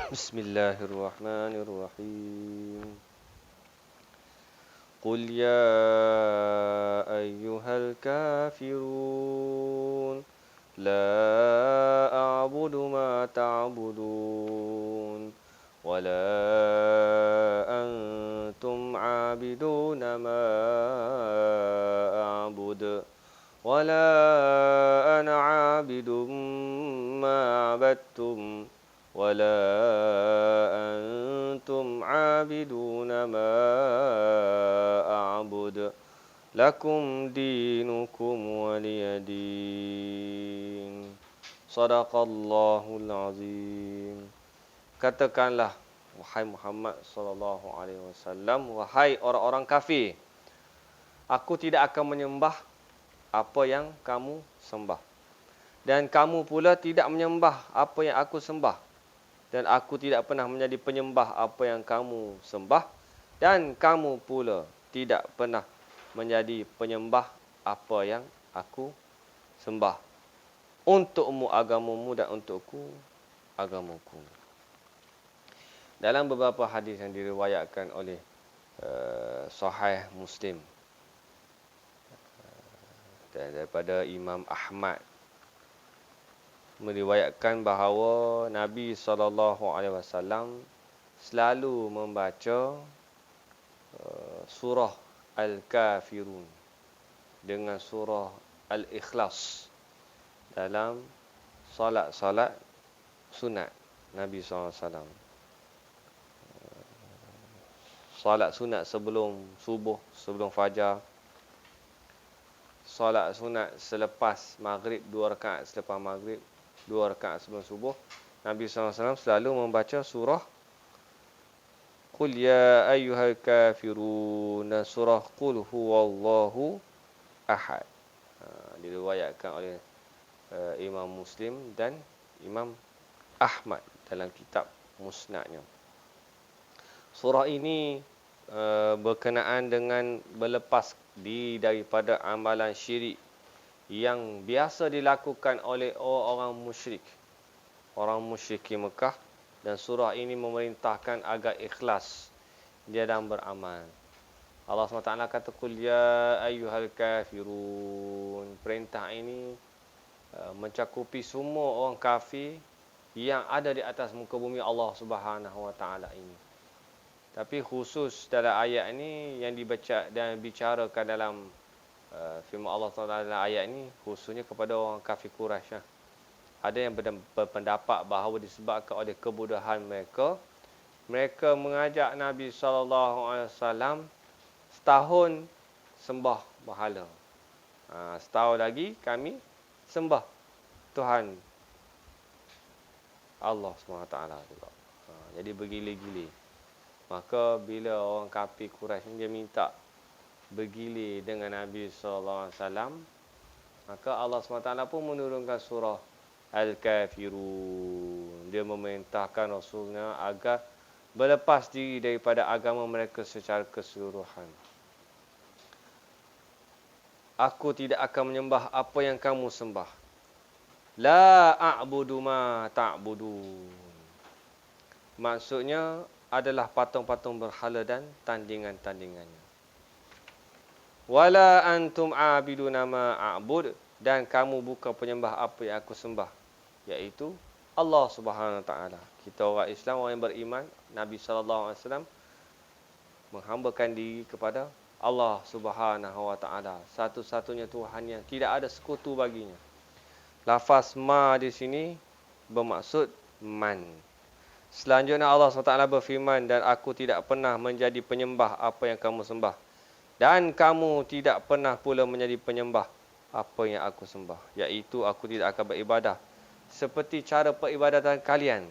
Bismillahirrahmanirrahim. Qul ya ayyuhal kafirun la a'budu ma ta'budun wa la antum 'abiduna ma a'budu wa la ana 'abidum ma 'abadtum ولا أنتم عابدون ما أعبد لكم دينكم ولي دين صدق الله العظيم. Katakanlah, wahai Muhammad sallallahu alaihi wasallam, wahai orang-orang kafir, aku tidak akan menyembah apa yang kamu sembah, dan kamu pula tidak menyembah apa yang aku sembah. Dan aku tidak pernah menjadi penyembah apa yang kamu sembah, dan kamu pula tidak pernah menjadi penyembah apa yang aku sembah. Untukmu agamamu dan untukku agamaku. Dalam beberapa hadis yang diriwayatkan oleh Sahih Muslim daripada Imam Ahmad, meriwayatkan bahawa Nabi SAW selalu membaca surah Al-Kafirun dengan surah Al-Ikhlas dalam solat-solat sunat Nabi SAW. Solat sunat sebelum subuh, sebelum fajar. Solat sunat selepas maghrib, 2 rakaat selepas maghrib, 2 rakaat sebelum subuh. Nabi SAW selalu membaca surah Qul ya ayyuhal kafirun dan surah Qul huwallahu ahad. Diriwayatkan oleh Imam Muslim dan Imam Ahmad dalam kitab Musnadnya. Surah ini berkenaan dengan berlepas diri daripada amalan syirik yang biasa dilakukan oleh orang musyrik, orang musyrikin Mekah, dan surah ini memerintahkan agar ikhlas dia dalam beramal. Allah SWT kata Qul ya ayyuhal kafirun. Perintah ini mencakupi semua orang kafir yang ada di atas muka bumi Allah Subhanahu Wa Taala ini. Tapi khusus dalam ayat ini yang dibaca dan bicarakan dalam firman Allah SWT dalam ayat ini khususnya kepada orang kafir Quraisy. Ada yang berpendapat bahawa disebabkan oleh kebodohan mereka, mereka mengajak Nabi SAW setahun sembah berhala. Setahun lagi kami sembah Tuhan Allah SWT juga. Jadi bergilir-gilir. Maka bila orang kafir Quraisy dia minta bergilir dengan Nabi SAW, maka Allah SWT pun menurunkan surah Al-Kafirun. Dia memerintahkan Rasulnya agar berlepas diri daripada agama mereka secara keseluruhan. Aku tidak akan menyembah apa yang kamu sembah. La a'budu ma ta'budun. Maksudnya adalah patung-patung berhala dan tandingan-tandingannya. Wala antum abiduna ma a'bud, dan kamu bukan penyembah apa yang aku sembah, iaitu Allah Subhanahu Wa Taala. Kita orang Islam, orang yang beriman, Nabi SAW menghambakan diri kepada Allah Subhanahu Wa Taala, satu-satunya Tuhan yang tidak ada sekutu baginya. Lafaz ma di sini bermaksud man. Selanjutnya Allah SWT berfirman, dan aku tidak pernah menjadi penyembah apa yang kamu sembah, dan kamu tidak pernah pula menjadi penyembah apa yang aku sembah, iaitu aku tidak akan beribadah seperti cara peribadatan kalian,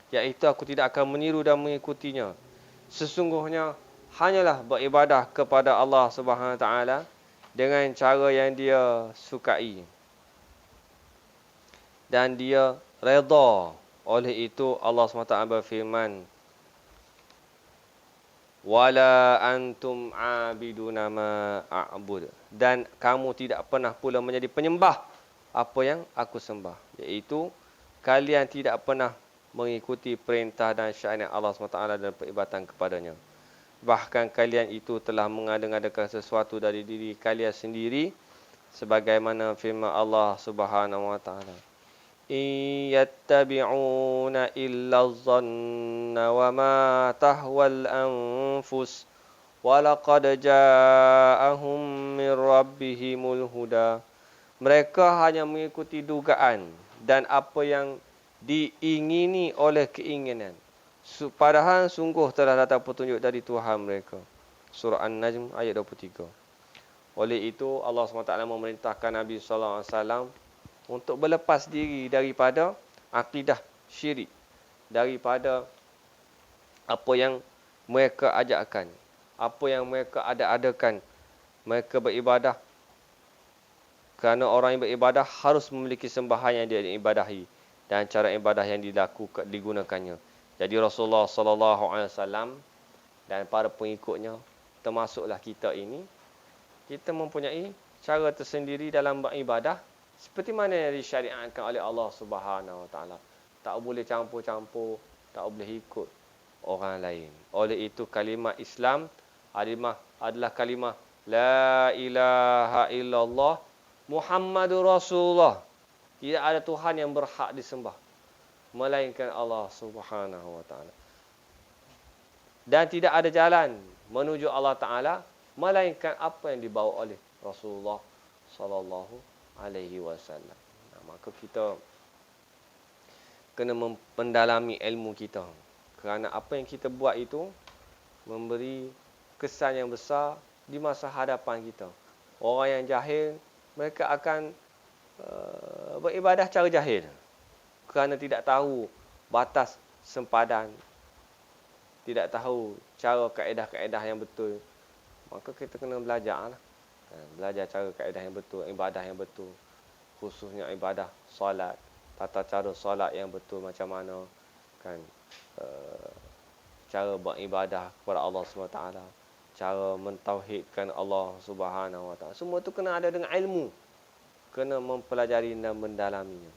iaitu aku tidak akan meniru dan mengikutinya. Sesungguhnya hanyalah beribadah kepada Allah Subhanahu Wa Taala dengan cara yang dia sukai dan dia redha. Oleh itu Allah SWT berfirman, wala antum abiduna ma a'bud, dan kamu tidak pernah pula menjadi penyembah apa yang aku sembah, iaitu kalian tidak pernah mengikuti perintah dan syariat Allah SWT dan peribadatan kepadanya. Bahkan kalian itu telah mengada-ngadakan sesuatu dari diri kalian sendiri, sebagaimana firman Allah Subhanahu wa taala. In yattabi'una illa dhanna wa ma tahwal anfus wa laqad ja'ahum min rabbihimul huda. Mereka hanya mengikuti dugaan dan apa yang diingini oleh keinginan. Padahal sungguh telah datang petunjuk dari Tuhan mereka. Surah An-Najm ayat 23. Oleh itu Allah SWT memerintahkan Nabi SAW untuk berlepas diri daripada akidah syirik, daripada apa yang mereka ajakkan, apa yang mereka ada-adakan. Mereka beribadah kerana orang yang beribadah harus memiliki sembahan yang dia ibadahi dan cara ibadah yang digunakannya. Jadi Rasulullah SAW dan para pengikutnya, termasuklah kita ini, kita mempunyai cara tersendiri dalam beribadah seperti mana yang disyariatkan oleh Allah Subhanahu Wa Taala. Tak boleh campur-campur, tak boleh ikut orang lain. Oleh itu kalimah Islam adalah kalimah La ilaha illallah Muhammadur Rasulullah. Tidak ada Tuhan yang berhak disembah melainkan Allah Subhanahu Wa Taala. Dan tidak ada jalan menuju Allah Taala melainkan apa yang dibawa oleh Rasulullah sallallahu alaihi wasallam. Maka kita kena mendalami ilmu kita. Kerana apa yang kita buat itu memberi kesan yang besar di masa hadapan kita. Orang yang jahil, mereka akan beribadah cara jahil. Kerana tidak tahu batas sempadan, tidak tahu cara kaedah-kaedah yang betul. Maka kita kena belajar lah. Belajar cara kaedah yang betul, ibadah yang betul. Khususnya ibadah solat, tata cara solat yang betul macam mana. Kan, cara beribadah kepada Allah SWT, cara mentauhidkan Allah Subhanahu Wa Taala. Semua itu kena ada dengan ilmu. Kena mempelajari dan mendalaminya.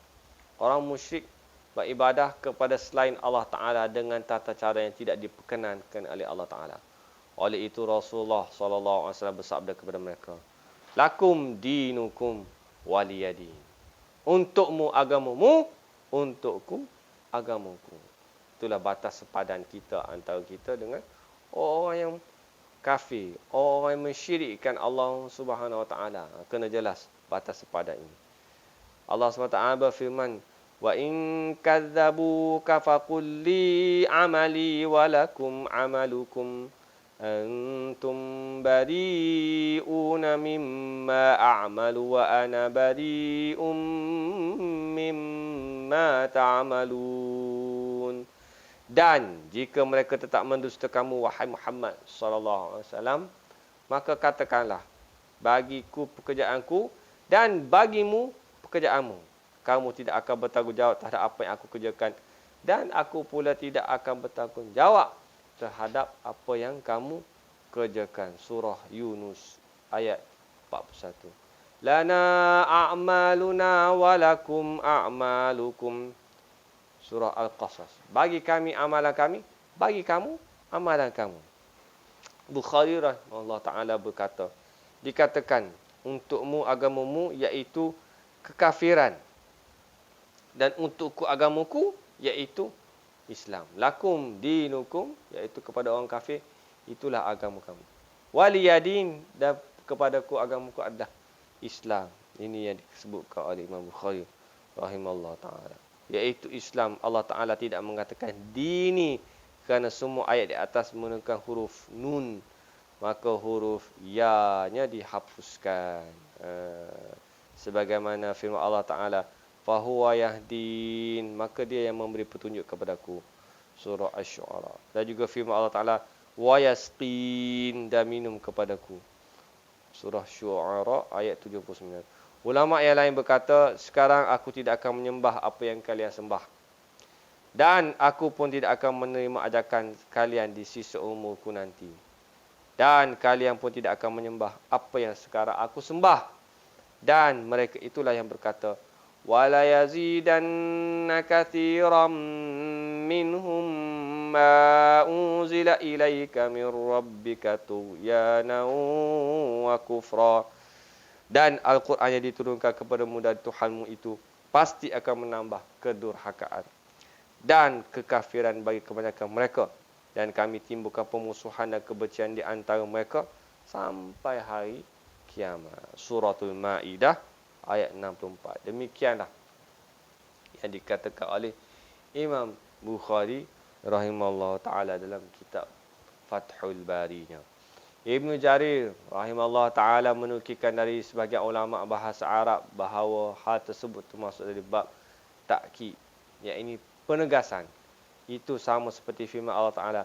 Orang musyrik beribadah kepada selain Allah Ta'ala dengan tata cara yang tidak diperkenankan oleh Allah Ta'ala. Oleh itu Rasulullah SAW bersabda kepada mereka, Lakum dinukum waliyadin. Untukmu agamamu, untukku agamaku. Itulah batas sepadan kita antara kita dengan orang yang kafir, orang yang mensyirikkan Allah Subhanahu Wa Taala. Kena jelas batas sepadan ini. Allah SWT berfirman, Wa in kadzabuka faqul li amali wa lakum amalukum antum bari'una mimma a'malu wa ana bari'um mimma ta'malun. Dan jika mereka tetap mendusta kamu, wahai Muhammad sallallahu alaihi wasallam, maka katakanlah, bagiku pekerjaanku dan bagimu pekerjaanmu. Kamu tidak akan bertanggungjawab terhadap apa yang aku kerjakan, dan aku pula tidak akan bertanggungjawab terhadap apa yang kamu kerjakan. Surah Yunus ayat 41. Lana a'maluna walakum a'malukum. Surah Al-Qasas. Bagi kami amalan kami, bagi kamu amalan kamu. Bukhari rahimahullah ta'ala berkata, dikatakan untukmu agamamu iaitu kekafiran, dan untukku agamaku iaitu Islam. Lakum dinukum, iaitu kepada orang kafir, itulah agama kamu. Waliyadin, dan kepadaku agamaku adalah Islam. Ini yang disebutkan oleh Imam Bukhari rahimahullah ta'ala. Iaitu Islam. Allah Ta'ala tidak mengatakan dini kerana semua ayat di atas menggunakan huruf nun. Maka huruf ya-nya dihapuskan. Sebagaimana firman Allah Ta'ala, fahuwa yahdin, maka dia yang memberi petunjuk kepadaku. Surah Asy-Syu'ara. Dan juga firman Allah Ta'ala, wa yasqin, dan minum kepadaku. Surah Syu'ara ayat 79. Ulama yang lain berkata, sekarang aku tidak akan menyembah apa yang kalian sembah, dan aku pun tidak akan menerima ajakan kalian di sisa umurku nanti, dan kalian pun tidak akan menyembah apa yang sekarang aku sembah. Dan mereka itulah yang berkata, wala yazidanna katsiran منهم ما أنزل إليك من ربك طغيانا وكفرا. Dan Al-Quran yang diturunkan kepadamu dari Tuhanmu itu pasti akan menambah kedurhakaan dan kekafiran bagi kebanyakan mereka. Dan kami timbulkan pemusuhan dan kebencian di antara mereka sampai hari kiamat. Suratul Ma'idah ayat 64. Demikianlah yang dikatakan oleh Imam Bukhari rahimahullah ta'ala dalam kitab Fathul Barinya. Ibnu Jarir rahimahullah ta'ala menukilkan dari sebahagian ulama bahasa Arab bahawa hal tersebut termasuk dari bab ta'kid, iaitu penegasan. Itu sama seperti firman Allah Ta'ala,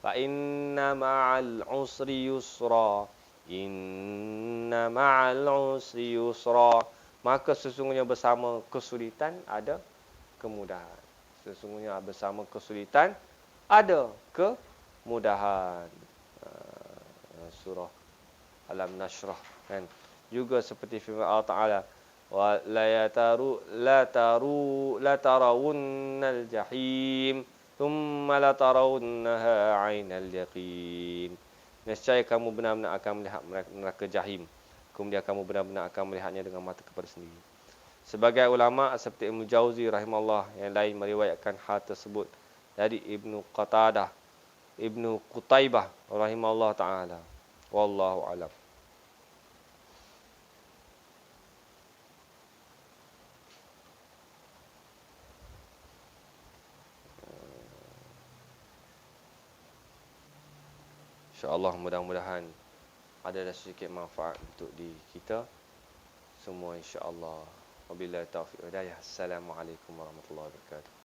fa inna ma'al usri yusra, inna ma'al usri yusra. Maka sesungguhnya bersama kesulitan ada kemudahan. Sesungguhnya bersama kesulitan ada kemudahan. Surah Al-Nashrah kan. Juga seperti firman Allah Ta'ala, wa la tarawunnal jahim thumma la tarawunnaha 'ainal yaqin. Nescaya kamu benar-benar akan melihat neraka jahim, kemudian kamu benar-benar akan melihatnya dengan mata kepala sendiri. Sebagai ulama seperti Ibnu Jauzi rahimahullah yang lain meriwayatkan hal tersebut dari Ibnu Qatadah, Ibnu Qutaibah rahimahullah ta'ala. Wallahu alam. InsyaAllah mudah-mudahan ada sedikit manfaat untuk di kita semua insyaAllah. Wabillahi taufiq wa hidayah. Assalamualaikum warahmatullahi wabarakatuh.